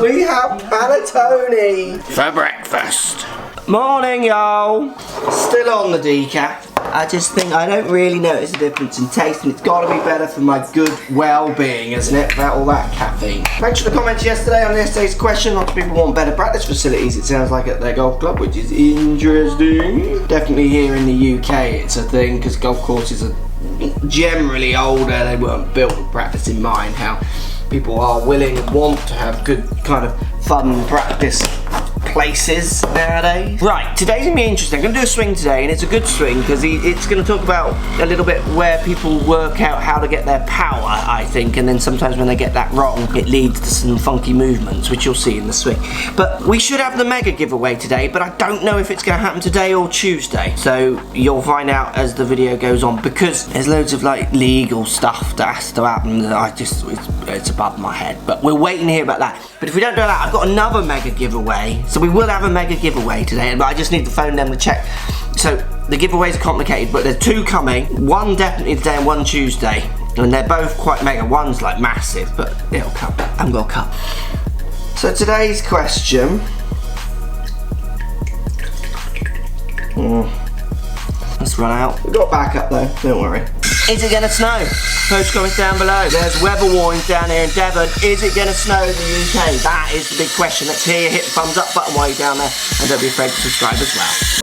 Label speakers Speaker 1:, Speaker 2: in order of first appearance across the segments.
Speaker 1: We have panettone
Speaker 2: for breakfast.
Speaker 1: Morning, y'all. Still on the decaf. I just think I don't really notice a difference in taste, and it's got to be better for my good well-being, isn't it? Without all that caffeine. Thanks for the comments yesterday on yesterday's question. Lots of people want better practice facilities, it sounds like, at their golf club, which is interesting. Definitely here in the UK it's a thing, because golf courses are generally older. They weren't built with practice in mind. How people are willing and want to have good kind of fun practice places nowadays. Right, today's gonna be interesting. I'm gonna do a swing today, and it's a good swing because it's gonna talk about a little bit where people work out how to get their power, I think, and then sometimes when they get that wrong, it leads to some funky movements, which you'll see in the swing. But we should have the mega giveaway today, but I don't know if it's gonna happen today or Tuesday. So you'll find out as the video goes on, because there's loads of like legal stuff that has to happen that it's above my head. But we're waiting to hear about that. But if we don't do that, I've got another mega giveaway. So we will have a mega giveaway today, but I just need to phone them to check. So the giveaways are complicated, but there's two coming. One definitely today and one Tuesday. And they're both quite mega. One's like massive, but it'll come. I'm gonna come. So today's question. Let's run out. We've got backup though, don't worry. Is it gonna snow? Post comments down below. There's weather warnings down here in Devon. Is it gonna snow in the UK? That is the big question. Let's hear you. Hit the thumbs up button while you're down there, and don't be afraid to subscribe as well.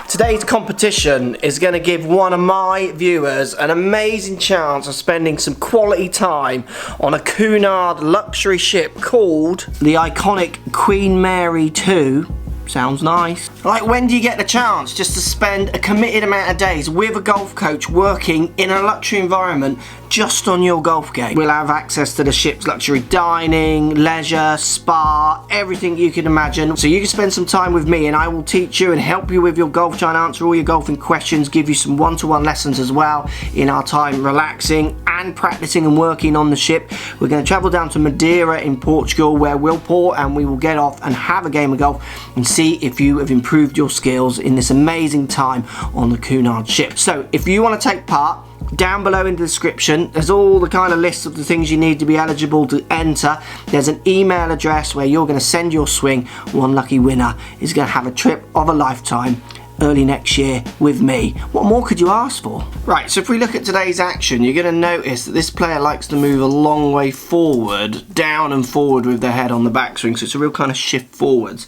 Speaker 1: Today's competition is going to give one of my viewers an amazing chance of spending some quality time on a Cunard luxury ship called the iconic Queen Mary 2. Sounds nice. Like, when do you get the chance just to spend a committed amount of days with a golf coach working in a luxury environment just on your golf game? We'll have access to the ship's luxury dining, leisure, spa, everything you can imagine. So you can spend some time with me and I will teach you and help you with your golf, try and answer all your golfing questions, give you some one-to-one lessons as well in our time relaxing and practicing and working on the ship. We're going to travel down to Madeira in Portugal, where we'll port and we will get off and have a game of golf and see if you have improved your skills in this amazing time on the Cunard ship. So if you want to take part, down below in the description there's all the kind of lists of the things you need to be eligible to enter. There's an email address where you're going to send your swing. One lucky winner is going to have a trip of a lifetime early next year with me. What more could you ask for? Right, so if we look at today's action, you're going to notice that this player likes to move a long way forward, down and forward with their head on the backswing, so it's a real kind of shift forwards.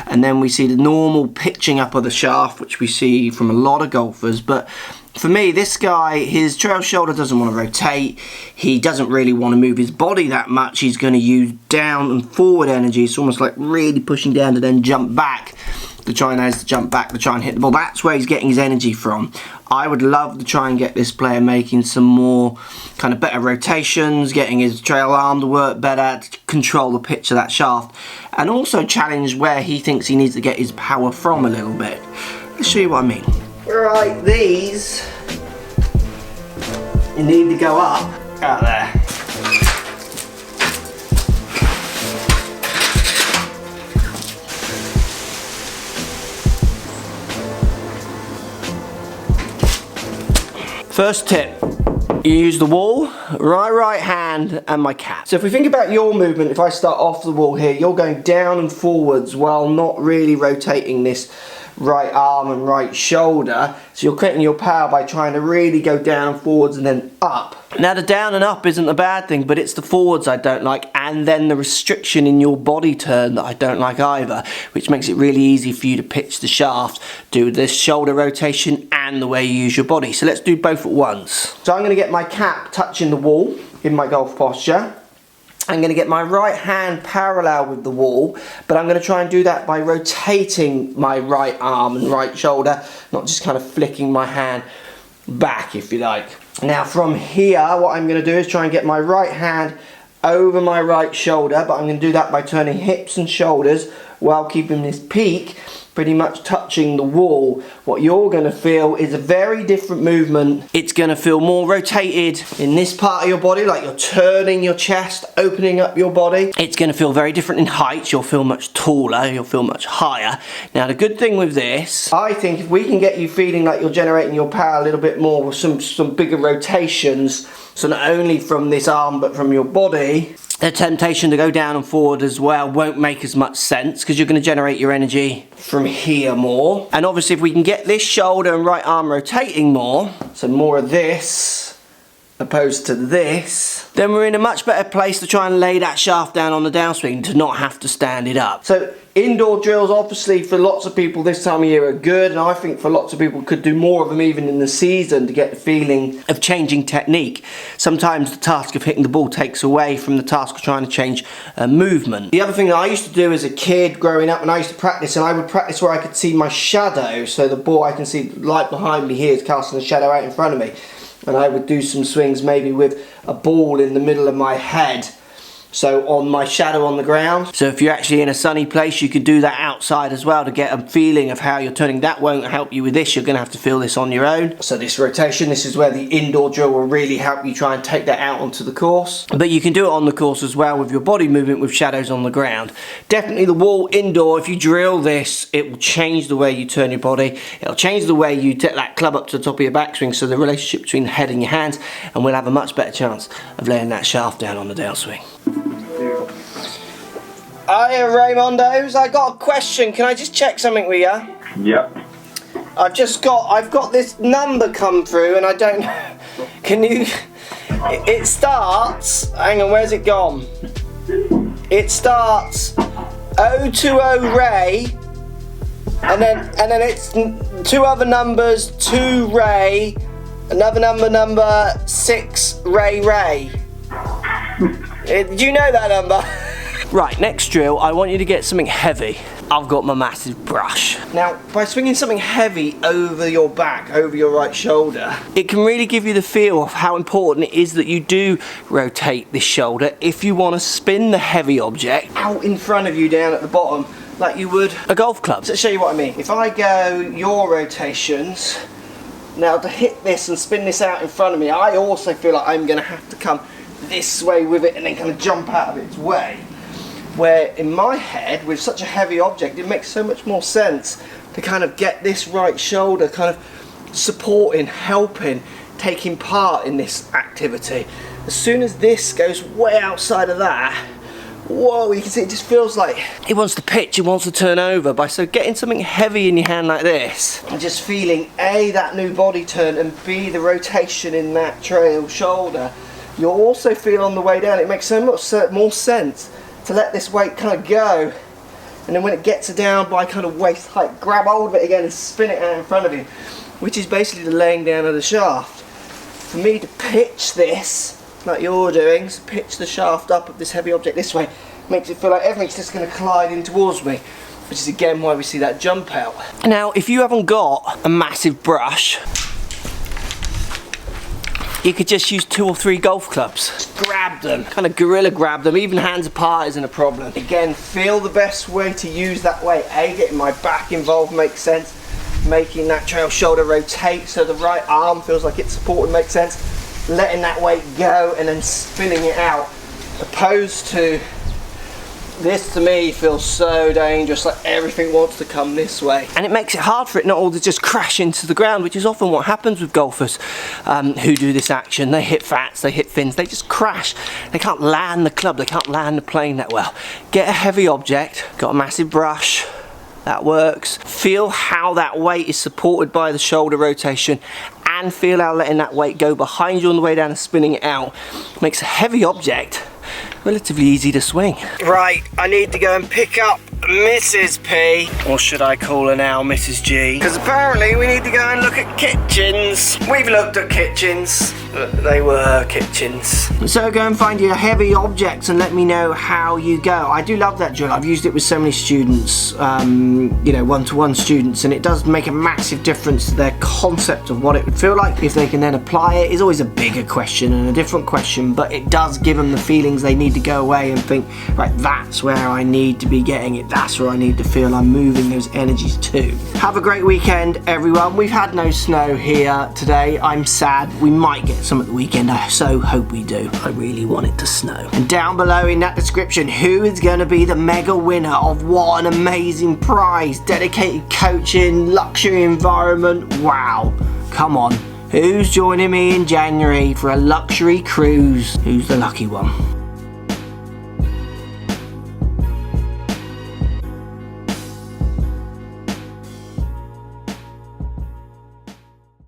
Speaker 1: And then we see the normal pitching up of the shaft, which we see from a lot of golfers, but for me, this guy, his trail shoulder doesn't want to rotate. He doesn't really want to move his body that much. He's going to use down and forward energy. It's almost like really pushing down to then jump back. The try now is to jump back to try and hit the ball. That's where he's getting his energy from. I would love to try and get this player making some more kind of better rotations, getting his trail arm to work better, to control the pitch of that shaft, and also challenge where he thinks he needs to get his power from a little bit. Let's show you what I mean. Right, these, you need to go up out there. First tip, you use the wall, right hand and my cap. So if we think about your movement, if I start off the wall here, you're going down and forwards while not really rotating this right arm and right shoulder. So you're creating your power by trying to really go down and forwards and then up. Now the down and up isn't a bad thing, but it's the forwards I don't like, and then the restriction in your body turn that I don't like either, which makes it really easy for you to pitch the shaft, do this shoulder rotation and the way you use your body. So let's do both at once. So I'm going to get my cap touching the wall in my golf posture. I'm going to get my right hand parallel with the wall, but I'm going to try and do that by rotating my right arm and right shoulder, not just kind of flicking my hand back, if you like. Now from here, what I'm going to do is try and get my right hand over my right shoulder, but I'm going to do that by turning hips and shoulders while keeping this peak pretty much touching the wall. What you're going to feel is a very different movement. It's going to feel more rotated in this part of your body, like you're turning your chest, opening up your body. It's going to feel very different in height. You'll feel much taller, you'll feel much higher. Now the good thing with this, I think if we can get you feeling like you're generating your power a little bit more with some bigger rotations, so not only from this arm but from your body, the temptation to go down and forward as well won't make as much sense because you're going to generate your energy from here more. And obviously if we can get this shoulder and right arm rotating more, so more of this opposed to this, then we're in a much better place to try and lay that shaft down on the downswing to not have to stand it up. So indoor drills obviously for lots of people this time of year are good, and I think for lots of people could do more of them even in the season to get the feeling of changing technique. Sometimes the task of hitting the ball takes away from the task of trying to change movement. The other thing that I used to do as a kid growing up when I used to practice, and I would practice where I could see my shadow, so the ball I can see light behind me here is casting a shadow out in front of me. And I would do some swings maybe with a ball in the middle of my head, so on my shadow on the ground. So if you're actually in a sunny place, you could do that outside as well to get a feeling of how you're turning. That won't help you with this, you're going to have to feel this on your own. So this rotation, this is where the indoor drill will really help you try and take that out onto the course. But you can do it on the course as well with your body movement with shadows on the ground. Definitely the wall indoor, if you drill this, it will change the way you turn your body. It'll change the way you take that club up to the top of your backswing, so the relationship between the head and your hands, and we'll have a much better chance of laying that shaft down on the downswing. Hiya Raymondos, I got a question. Can I just check something with you?
Speaker 2: Yep.
Speaker 1: I've got this number come through and I don't know. Can you, it starts, hang on, where's it gone? It starts 020 Ray, and then it's two other numbers, 2 Ray, another number 6 Ray. Do you know that number? Right, next drill, I want you to get something heavy. I've got my massive brush. Now, by swinging something heavy over your back, over your right shoulder, it can really give you the feel of how important it is that you do rotate this shoulder if you want to spin the heavy object out in front of you down at the bottom like you would a golf club. So, to show you what I mean, if I go your rotations, now to hit this and spin this out in front of me, I also feel like I'm going to have to come this way with it and then kind of jump out of its way. Where in my head, with such a heavy object, it makes so much more sense to kind of get this right shoulder kind of supporting, helping, taking part in this activity. As soon as this goes way outside of that, whoa, you can see it just feels like it wants to pitch, it wants to turn over. So getting something heavy in your hand like this, and just feeling A, that new body turn, and B, the rotation in that trail shoulder, you'll also feel on the way down, it makes so much more sense to let this weight kind of go, and then when it gets down by kind of waist height, grab hold of it again and spin it out in front of you, which is basically the laying down of the shaft. For me to pitch this, like you're doing, so pitch the shaft up of this heavy object this way, makes it feel like everything's just going to collide in towards me, which is again why we see that jump out. Now, if you haven't got a massive brush, you could just use 2 or 3 golf clubs. Just grab them, kind of gorilla grab them, even hands apart isn't a problem. Again, feel the best way to use that weight. A, getting my back involved makes sense. Making that trail shoulder rotate so the right arm feels like it's supported makes sense. Letting that weight go and then spinning it out. Opposed to this, to me, feels so dangerous, like everything wants to come this way. And it makes it hard for it not all to just crash into the ground, which is often what happens with golfers who do this action. They hit fats, they hit fins, they just crash. They can't land the club, they can't land the plane that well. Get a heavy object, got a massive brush, that works. Feel how that weight is supported by the shoulder rotation, and feel how letting that weight go behind you on the way down and spinning it out makes a heavy object relatively easy to swing. Right, I need to go and pick up Mrs. P, or should I call her now Mrs. G? Because apparently we need to go and look at kitchens. We've looked at kitchens. they were kitchens. So go and find your heavy objects and let me know how you go. I do love that drill. I've used it with so many students, you know, one-to-one students, and it does make a massive difference to their concept of what it would feel like. If they can then apply it, is always a bigger question and a different question, but it does give them the feelings they need to go away and think, right, that's where I need to be getting it. That's where I need to feel I'm moving those energies to. Have a great weekend, everyone. We've had no snow here today. I'm sad. We might get some at the weekend. I so hope we do. I really want it to snow. And down below in that description, who is going to be the mega winner of what an amazing prize? Dedicated coaching, luxury environment. Wow. Come on. Who's joining me in January for a luxury cruise? Who's the lucky one?